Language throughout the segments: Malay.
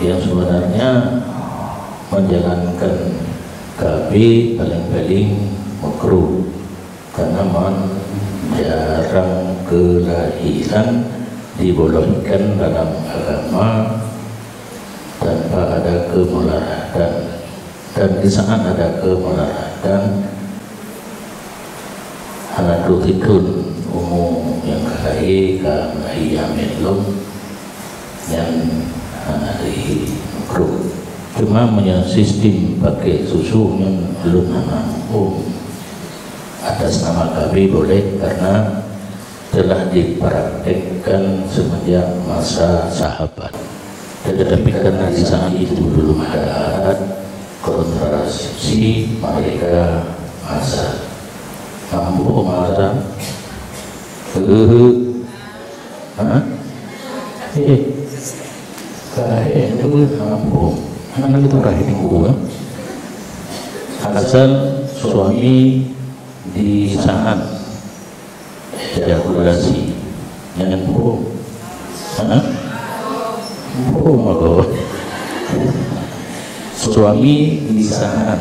yang sebenarnya menjalankan KB paling-paling makruh karena jarang kelahiran dibolehkan dalam agama tanpa ada kemudaratan, dan di saat ada kemudaratan hanadukitun umum yang kahai amelum yang hanari makruh. Cuma punya sistem pakai susu yang belum atas nama KB boleh karena telah dipraktekkan semenjak masa sahabat. Tetapi karena di saat itu belum ada kontrasepsi, mereka masa mampu masa kayak itu mampu anak itu rahim gua asal suami di saat ejakulasi jangan bohong suami di saat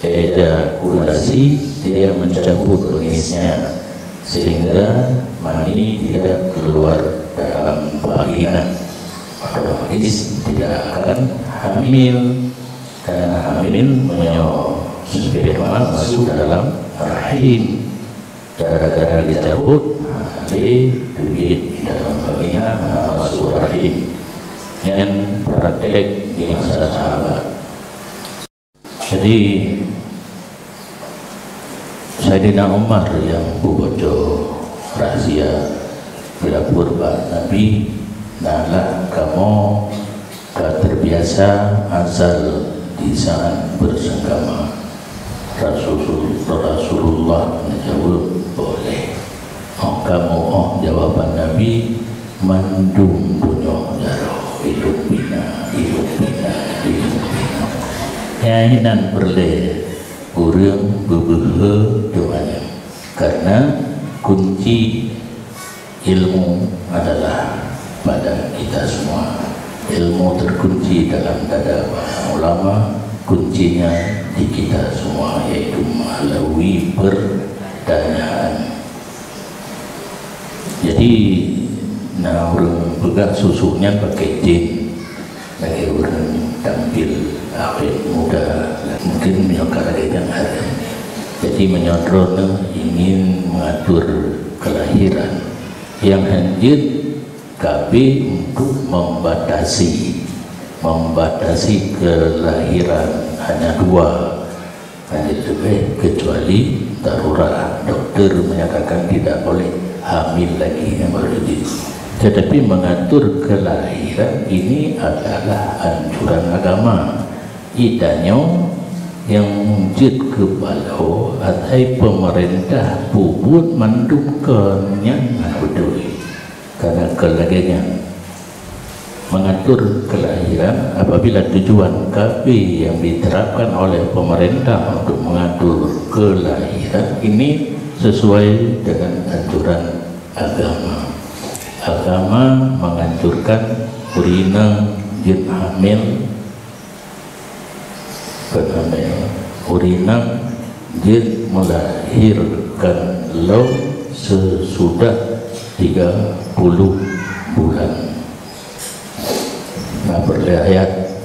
ejakulasi dia mencabut penisnya sehingga mani tidak keluar dalam vagina, otomatis tidak akan hamil karena hamil sperma masuk dalam rahim. Gara-gara dicabut duit dalam vagina masuk rahim. Yang praktek di masa sahabat. Jadi Sayyidina Umar yang bojo rahasia di dapur Pak Nabi, nalah kamu terbiasa asal di saat bersenggama. Rasulullah menjawab boleh. Kamu jawaban Nabi mandum punya jaro hidup bina. Nyahinan berle urang bebehe doanya karena kunci ilmu adalah pada kita semua. Ilmu terkunci dalam dada para ulama, kuncinya di kita semua, yaitu melalui pertanyaan. Jadi orang pegang susunya pakai jin, lagi orang tampil awet muda, mungkin menyokarakan hari. Jadi menyodron ingin mengatur kelahiran yang hancur KB untuk membatasi kelahiran hanya 2 kecuali darurat, dokter menyatakan tidak boleh hamil lagi yang baru itu. Tetapi mengatur kelahiran ini adalah anjuran agama. Idanya yang wujud kepala atai pemerintah bubut mendukungnya ngudui karena kelaganya mengatur kelahiran apabila tujuan KB yang diterapkan oleh pemerintah untuk mengatur kelahiran ini sesuai dengan anjuran agama. Agama menganjurkan urina jin hamil urina jin melahirkan lo sesudah 30 bulan. Nah, berayat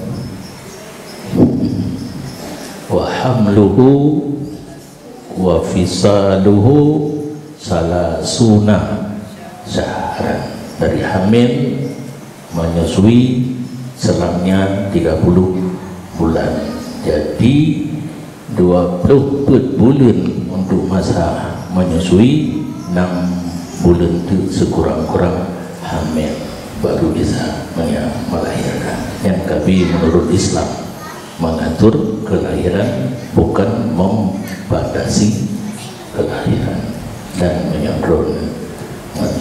wa hamluhu wa fisaluhu salasuna syahran, dari hamil menyusui selangnya 30 bulan. Jadi 24 bulan untuk masa menyusui, 6 bulan itu sekurang-kurang hamil baru bisa melahirkan. Yang KB menurut Islam mengatur kelahiran, bukan membatasi kelahiran dan menyodron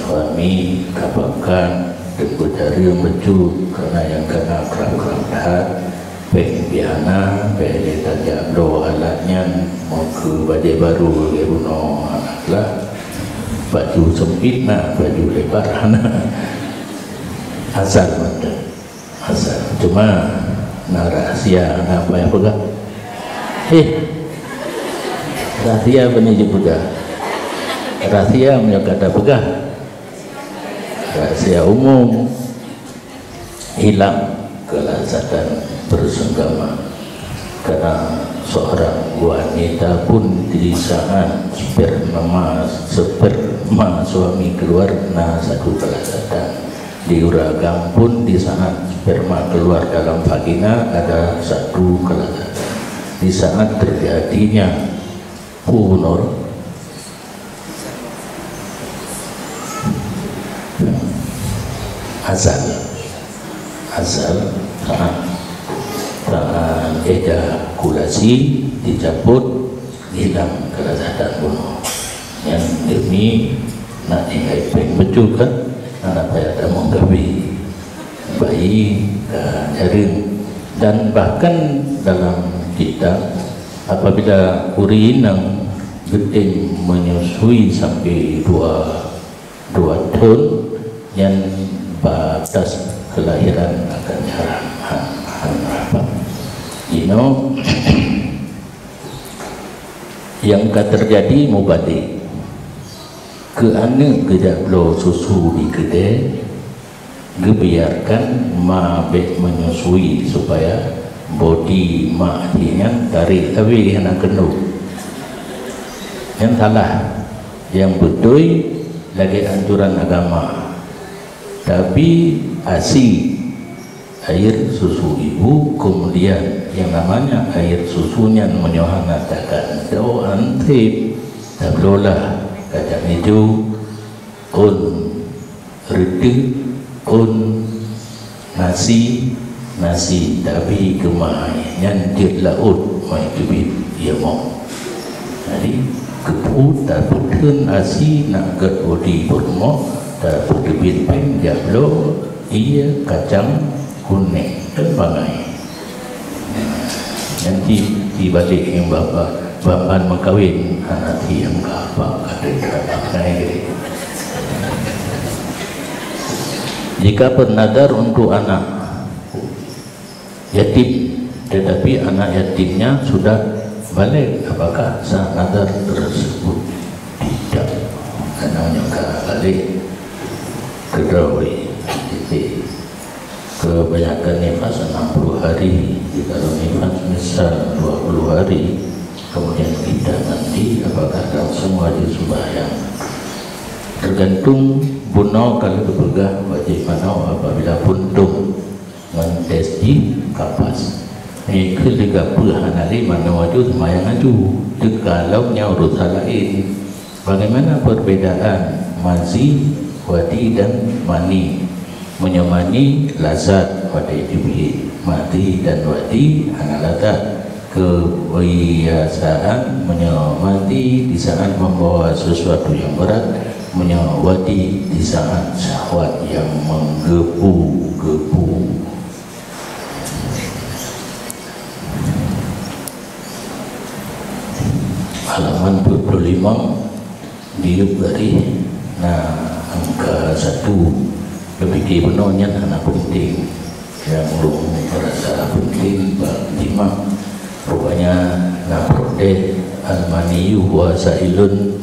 suami kapakan dengan jari mecu karena yang kena kerap-kerap dahat pengbiana beda jabdo alatnya mau ke baju baru geruno lah baju sempit baju lebar asal asal. Cuma nah rahasia apa yang pegang? Rahasia benih juga. Rahasia menyokata pegang. Rahasia umum hilang kelazatan bersenggama karena seorang wanita pun di saat sperma suami keluar nah satu kelazatan, di uragam pun di saat sperma keluar dalam vagina ada satu kelazatan, di saat terjadinya punur asal saat ejakulasi dicabut hilang kelazatan bunuh. Yang demi nak dihaipeng betul kan anak saya mau gabi bayi jaring. Dan bahkan dalam kitab apabila urinang gedeng menyusui sampai 2 tahun yang batas kelahiran akan haram. Yang akan terjadi mubalik ke anak tidak lo susu di kedai gebiarkan mabek menyusui supaya body mak dia tarik tapi kena kena yang salah, yang betul lagi anjuran agama. Tapi asi air susu ibu kemudian yang namanya air susunya menyohanakan doa antip tak berolah kacang hijau un redi un nasi tapi kemai yang dia laut mai kebit ia mau jadi keput tak putun asi nak kedodi bermo tak kebit pen jablo ia kacang kuning dan bangai nanti dibalik yang bapak mengkawin anak yang apa bangai. Jika bernadar untuk anak yatim tetapi anak yatimnya sudah balik, apakah sah nadar tersebut? Tidak, karena nyangka balik kedawai kebanyakan nifas 60 hari. Kalau nifas misal 20 hari kemudian kita mandi, apakah langsung wajib sembahyang? Tergantung buno kalau berpegah wajib mana apabila puntung mentesti kapas ini ketika perhanali mana wajib sembahyang aju. Kalau nyaurut lain, bagaimana perbedaan mazi, wadi dan mani? Menyemani lazat wadi jubhi, mati dan wadi analata kebiasaan menyemati di saat membawa sesuatu yang berat, menyewati di saat syahwat yang menggebu-gebu. Halaman 25 diuk dari angka 1 lebih penuhnya anak penting yang belum merasa penting bagi imam rupanya naprode almaniyu wa sailun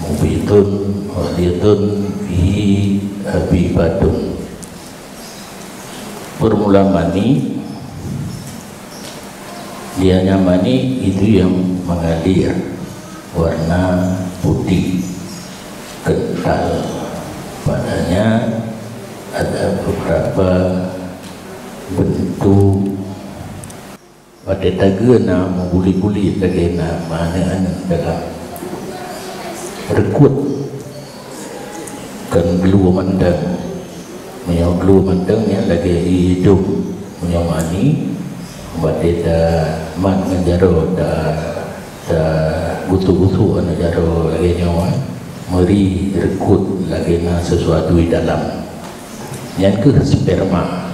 mubitun waliyatun bihi habibatun. Bermula mani, dianya mani itu yang mengalir warna putih kental, padanya ada beberapa bentuk pada tagana membuli-buli tagana mana dalam rekut kan gelu mandang menyau gelu mandangnya lagi hidung menyau mani pada man menjaro da gutu-gutu ana jaro lagi nyawa meri rekut lagi na sesuatu di dalam yang ke sperma.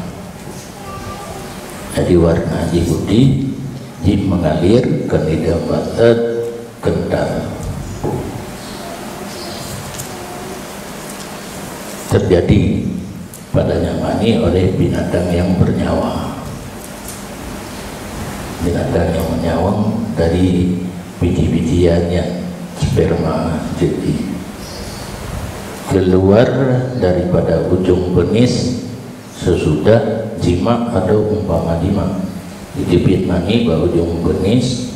Jadi warna putih, jib mengalir ke lidah batat kental. Terjadi padanya mani oleh binatang yang bernyawa. Binatang yang bernyawa dari biji-bijiannya sperma jadi keluar daripada ujung penis sesudah jima atau umpama jima. Dijepit mani ke ujung penis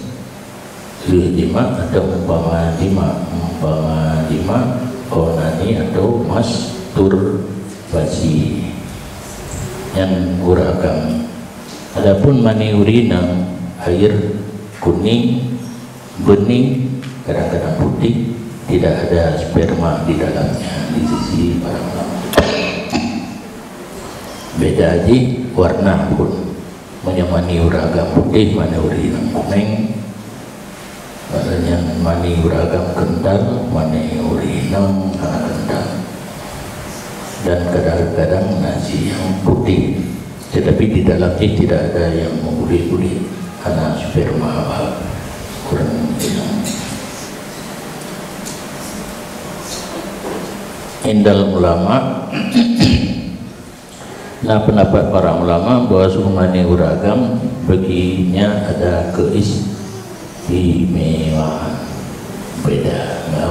jima atau umpama jima onani atau masturbasi yang uragam. Adapun mani urina air kuning, bening, kadang-kadang putih, tidak ada sperma di dalamnya di sisi para ulama. Beda aja warna pun, mani uragam putih, mani urina kuning, mani uragam kental, mani urina kental, dan kadang-kadang nasi yang putih, tetapi di dalamnya tidak ada yang mengulit-ulit karena sperma kurang indal ulama. Nah, pendapat para ulama bahwa mani uragam baginya ada keistimewaan beda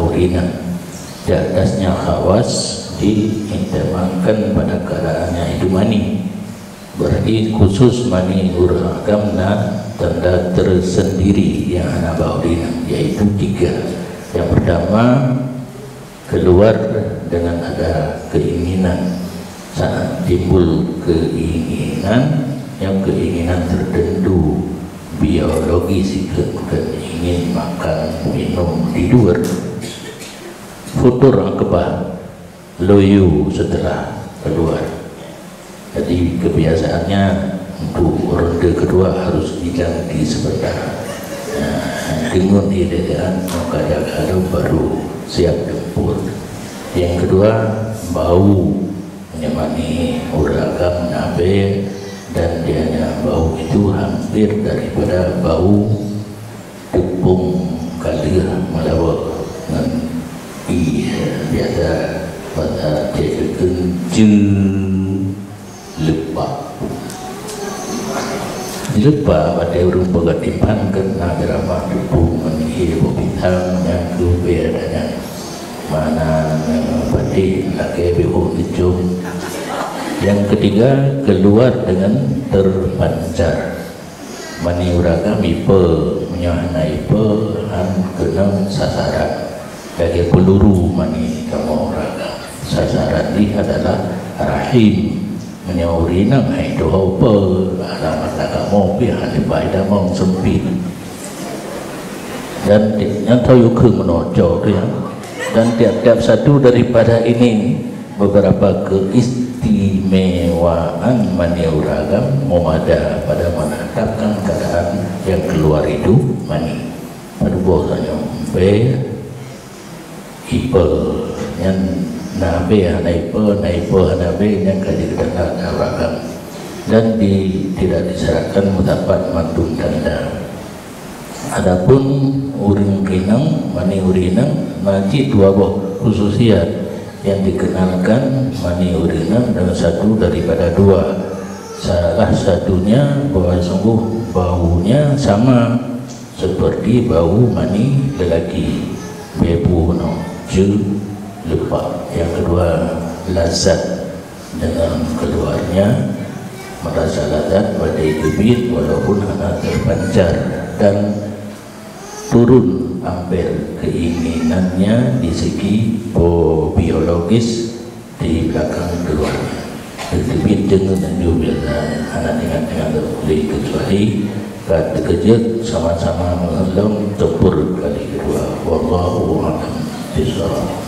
urina, di atasnya khawas diintimalkan pada keadaannya itu mani. Berarti khusus mani uragam tanda tersendiri yang ana baurina, yaitu 3. Yang pertama, keluar dengan ada keinginan. Saat timbul keinginan, yang keinginan tertentu biologis, ingin makan, minum, tidur, futur akebah, loyo setelah keluar. Jadi kebiasaannya untuk ronde kedua harus diganti sebentar. Dengun di dedaan kadang-kadang baru siap tempur. Yang kedua, bau menyemani uragam nabe, dan dianya bau itu hampir daripada bau tepung kalir melawak dengan biasa pada cekeun lepa pada urung pegatipan kena drama tepung menihi bintang yang keberadaan mana pati laki bihu hijau. Yang ketiga, keluar dengan terpancar mani uragam ipe menyahana ipe kena sasaran bagi peluru mani kamu uragam. Sasaran ini adalah rahim menyaurina itu apa alamat kamu pihak daripada mau sempit dan yang tahu yuk menojok ya. Dan tiap-tiap satu daripada ini beberapa keistimewaan mani uragam ada pada menetapkan keadaan yang keluar itu mani. Pada bahasanya ipe yang nabe yang kaji kedatangan uragam dan tidak disyaratkan mendapat mantung tanda. Adapun mani urinang majid 2 buah khususiat yang dikenalkan mani urinang dengan satu daripada 2. Salah satunya bahwa sungguh baunya sama seperti bau mani lelaki, bebu lepa. Yang kedua, lazat dengan keluarnya, merasa lazat pada hidupit walaupun hanya terpancar, dan turun hampir keinginannya di segi biologis di belakang keluarnya. Hidupit dengan juga anak dengan boleh kecuali kejut sama-sama mengelam tempur kali kedua. Wallahu a'lam bishawab.